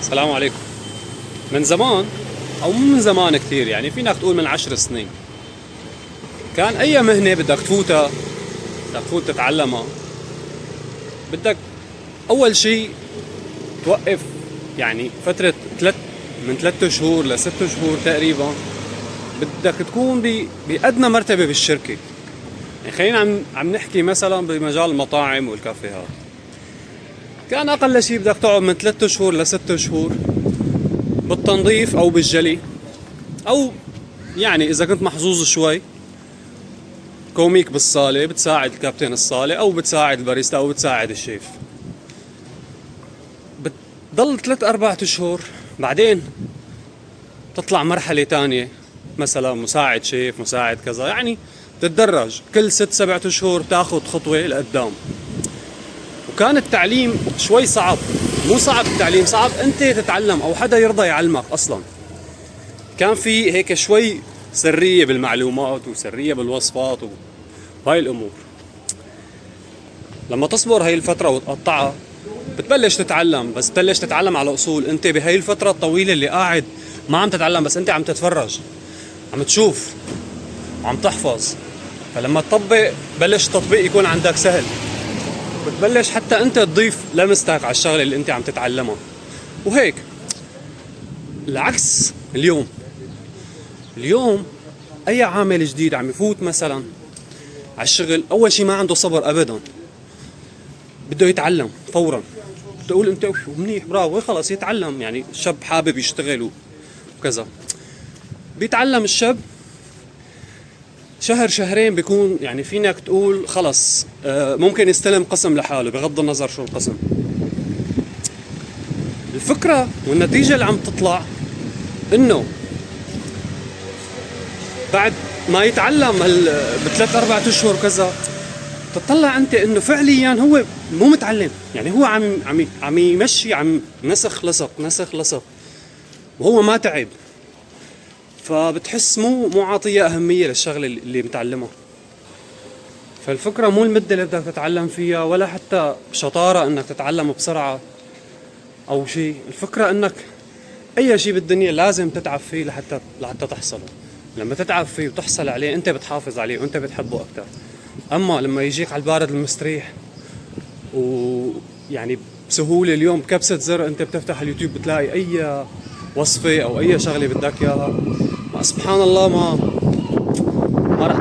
السلام عليكم. من زمان او مو من زمان كثير، يعني فينك تقول من 10 سنين، كان اي مهنة بدك تفوت تتعلمها، بدك اول شيء توقف يعني فترة من 3 شهور ل6 شهور تقريبا. بدك تكون بأدنى مرتبة بالشركة. يعني خلينا عم نحكي مثلا بمجال المطاعم والكافيهات، كان اقل شيء بدك تقعد من 3 شهور ل6 شهور بالتنظيف او بالجلي، او يعني اذا كنت محظوظ شوي كوميك بالصالة، بتساعد كابتن الصالة او بتساعد الباريستا او بتساعد الشيف. بتضل 3 4 اشهر، بعدين تطلع مرحلة تانية، مثلا مساعد شيف، مساعد كذا، يعني تتدرج كل 6 7 اشهر تاخذ خطوة لقدام. وكان التعليم شوي صعب، مو صعب التعليم، صعب انت تتعلم او حدا يرضى يعلمك اصلا. كان في هيك شوي سرية بالمعلومات وسرية بالوصفات وهاي الامور. لما تصبر هاي الفترة وتقطعها بتبلش تتعلم، بس تبلش تتعلم على اصول. انت بهاي الفترة الطويلة اللي قاعد ما عم تتعلم، بس انت عم تتفرج، عم تشوف وعم تحفظ. فلما تطبق بلش التطبيق يكون عندك سهل، بتبلش حتى انت تضيف لمستك على الشغله اللي انت عم تتعلمها. وهيك العكس اليوم اي عامل جديد عم يفوت مثلا على الشغل، اول شيء ما عنده صبر ابدا، بده يتعلم فورا. بتقول انت منيح برافو خلص يتعلم، يعني الشاب حابب يشتغل وكذا. بيتعلم الشاب شهر شهرين بيكون يعني فينك تقول خلص ممكن يستلم قسم لحاله بغض النظر شو القسم. الفكرة والنتيجة اللي عم تطلع انه بعد ما يتعلم ب3 4 اشهر كذا، تطلع انت انه فعليا هو مو متعلم، يعني هو عم يمشي، عم نسخ لصق وهو ما تعب. فبتحس مو عاطية أهمية للشغلة اللي متعلمها. فالفكرة مو المدة اللي بدك تتعلم فيها، ولا حتى شطارة انك تتعلم بسرعة او شيء. الفكرة انك اي شيء بالدنيا لازم تتعب فيه لحتى تحصله. لما تتعب فيه وتحصل عليه انت بتحافظ عليه وانت بتحبه اكتر. اما لما يجيك على البارد المستريح ويعني بسهولة، اليوم بكبسة زر انت بتفتح اليوتيوب بتلاقي اي وصفة او اي شغلة بدك اياها، سبحان الله ما راح